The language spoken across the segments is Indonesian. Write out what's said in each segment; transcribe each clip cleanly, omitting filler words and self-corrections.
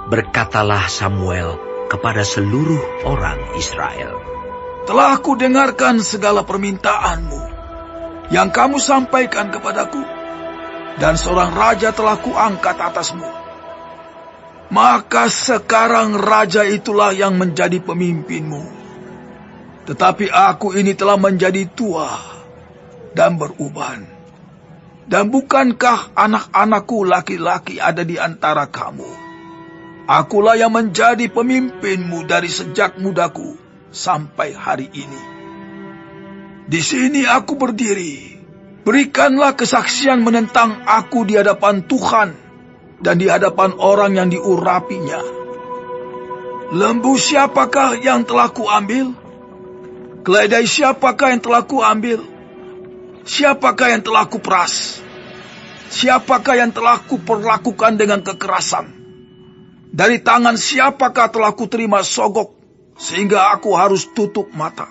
Berkatalah Samuel kepada seluruh orang Israel, "Telah kudengarkan segala permintaanmu yang kamu sampaikan kepadaku, dan seorang raja telah kuangkat atasmu. Maka sekarang raja itulah yang menjadi pemimpinmu. Tetapi aku ini telah menjadi tua dan beruban. Dan bukankah anak-anakku laki-laki ada di antara kamu? Akulah yang menjadi pemimpinmu dari sejak mudaku sampai hari ini. Di sini aku berdiri. Berikanlah kesaksian menentang aku di hadapan Tuhan dan di hadapan orang yang diurapinya. Lembu siapakah yang telah kuambil? Keledai siapakah yang telah kuambil? Siapakah yang telah kuperas? Siapakah yang telah kuperlakukan dengan kekerasan? Dari tangan siapakah telah kuterima sogok sehingga aku harus tutup mata?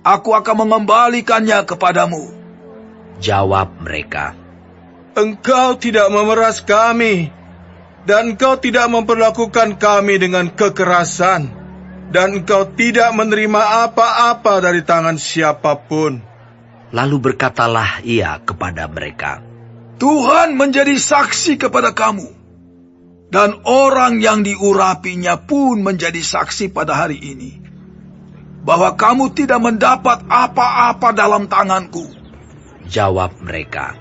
Aku akan mengembalikannya kepadamu." Jawab mereka, "Engkau tidak memeras kami, dan engkau tidak memperlakukan kami dengan kekerasan, dan engkau tidak menerima apa-apa dari tangan siapapun." Lalu berkatalah ia kepada mereka, "Tuhan menjadi saksi kepada kamu, dan orang yang diurapinya pun menjadi saksi pada hari ini, bahwa kamu tidak mendapat apa-apa dalam tanganku." Jawab mereka.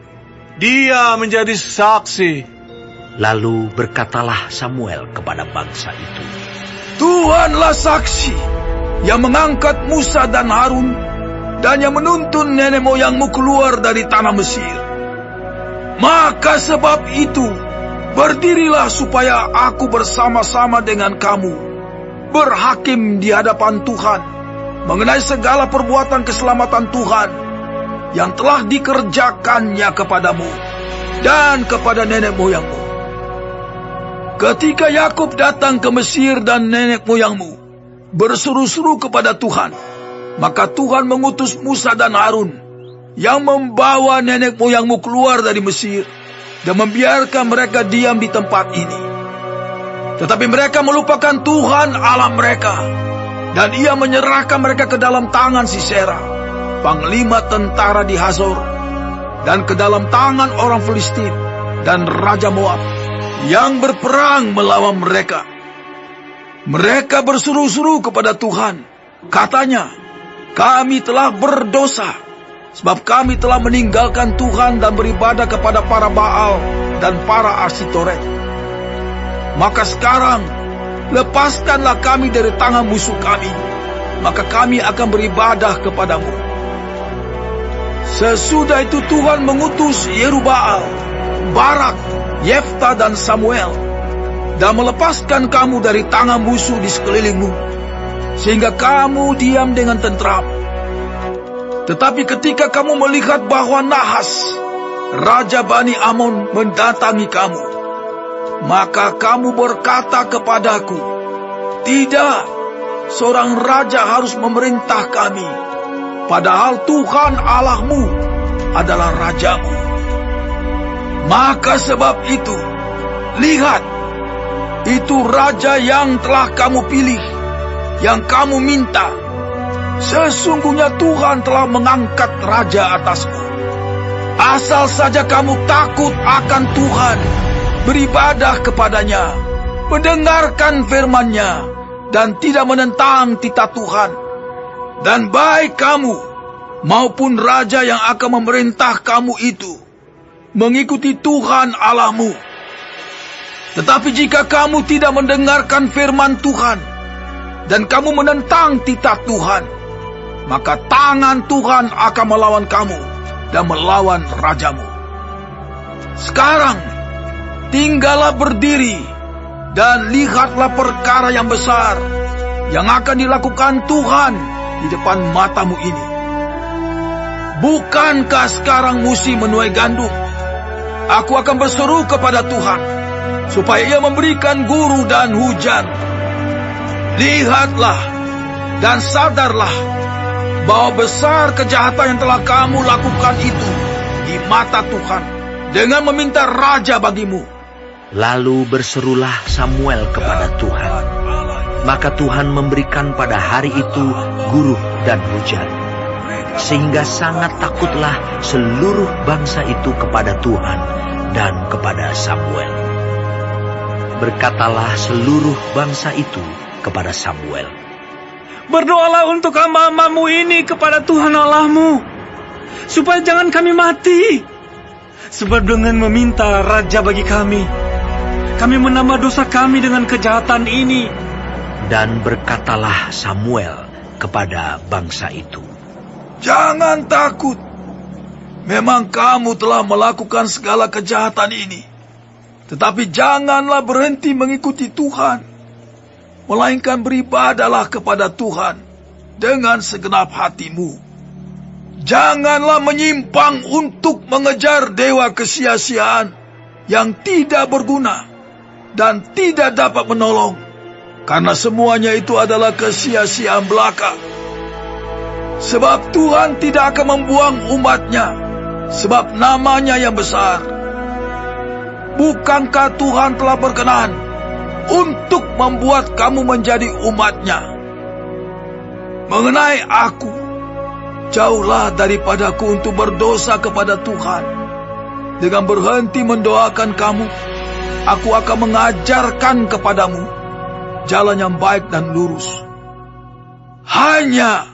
"Dia menjadi saksi." Lalu berkatalah Samuel kepada bangsa itu, "Tuhanlah saksi yang mengangkat Musa dan Harun dan yang menuntun nenek moyangmu keluar dari tanah Mesir. Maka sebab itu, berdirilah supaya aku bersama-sama dengan kamu berhakim di hadapan Tuhan mengenai segala perbuatan keselamatan Tuhan yang telah dikerjakannya kepadamu dan kepada nenek moyangmu. Ketika Yakub datang ke Mesir dan nenek moyangmu berseru-seru kepada Tuhan, maka Tuhan mengutus Musa dan Harun yang membawa nenek moyangmu keluar dari Mesir dan membiarkan mereka diam di tempat ini. Tetapi mereka melupakan Tuhan Allah mereka, dan ia menyerahkan mereka ke dalam tangan Sisera, panglima tentara di Hazor, dan ke dalam tangan orang Filistin dan Raja Moab yang berperang melawan mereka. Mereka berseru-seru kepada Tuhan, katanya, "Kami telah berdosa, sebab kami telah meninggalkan Tuhan dan beribadah kepada para Baal dan para Asytoret. Maka sekarang, lepaskanlah kami dari tangan musuh kami, maka kami akan beribadah kepadamu." Sesudah itu Tuhan mengutus Yerubbaal, Barak, Yefta dan Samuel, dan melepaskan kamu dari tangan musuh di sekelilingmu, sehingga kamu diam dengan tentram. Tetapi ketika kamu melihat bahwa Nahas, Raja Bani Amon, mendatangi kamu, maka kamu berkata kepadaku, "Tidak, seorang raja harus memerintah kami, padahal Tuhan Allahmu adalah rajamu." Maka sebab itu, lihat, itu raja yang telah kamu pilih, yang kamu minta. Sesungguhnya Tuhan telah mengangkat raja atasmu. Asal saja kamu takut akan Tuhan, beribadah kepadanya, mendengarkan firman-Nya, dan tidak menentang titah Tuhan. Dan baik kamu maupun raja yang akan memerintah kamu itu mengikuti Tuhan Allahmu. Tetapi jika kamu tidak mendengarkan firman Tuhan, dan kamu menentang titah Tuhan, maka tangan Tuhan akan melawan kamu dan melawan rajamu. Sekarang, tinggallah berdiri dan lihatlah perkara yang besar yang akan dilakukan Tuhan di depan matamu ini. Bukankah sekarang musim menuai gandum? Aku akan berseru kepada Tuhan, supaya ia memberikan guru dan hujan. Lihatlah dan sadarlah bahwa besar kejahatan yang telah kamu lakukan itu di mata Tuhan dengan meminta raja bagimu. Lalu berserulah Samuel kepada Tuhan. Maka Tuhan memberikan pada hari itu guruh dan hujan, sehingga sangat takutlah seluruh bangsa itu kepada Tuhan dan kepada Samuel. Berkatalah seluruh bangsa itu kepada Samuel, "Berdoalah untuk hamba-hambamu ini kepada Tuhan Allahmu, supaya jangan kami mati. Sebab dengan meminta raja bagi kami menambah dosa kami dengan kejahatan ini." Dan berkatalah Samuel kepada bangsa itu, Jangan takut. Memang kamu telah melakukan segala kejahatan ini. Tetapi janganlah berhenti mengikuti Tuhan, melainkan beribadahlah kepada Tuhan dengan segenap hatimu. Janganlah menyimpang untuk mengejar dewa kesia-siaan yang tidak berguna dan tidak dapat menolong, karena semuanya itu adalah kesia-siaan belaka. Sebab Tuhan tidak akan membuang umat-Nya, sebab namanya yang besar. Bukankah Tuhan telah berkenan untuk membuat kamu menjadi umat-Nya? Mengenai aku, jauhlah daripadaku untuk berdosa kepada Tuhan. Dengan berhenti mendoakan kamu, aku akan mengajarkan kepadamu jalan yang baik dan lurus. Hanya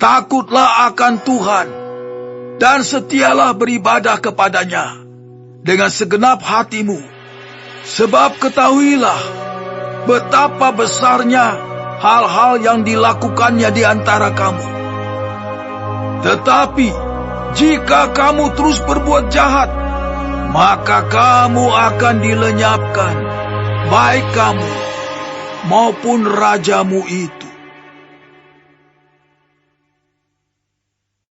takutlah akan Tuhan dan setialah beribadah kepadanya dengan segenap hatimu. Sebab ketahuilah betapa besarnya hal-hal yang dilakukannya di antara kamu. Tetapi jika kamu terus berbuat jahat, maka kamu akan dilenyapkan, baik kamu maupun rajamu itu.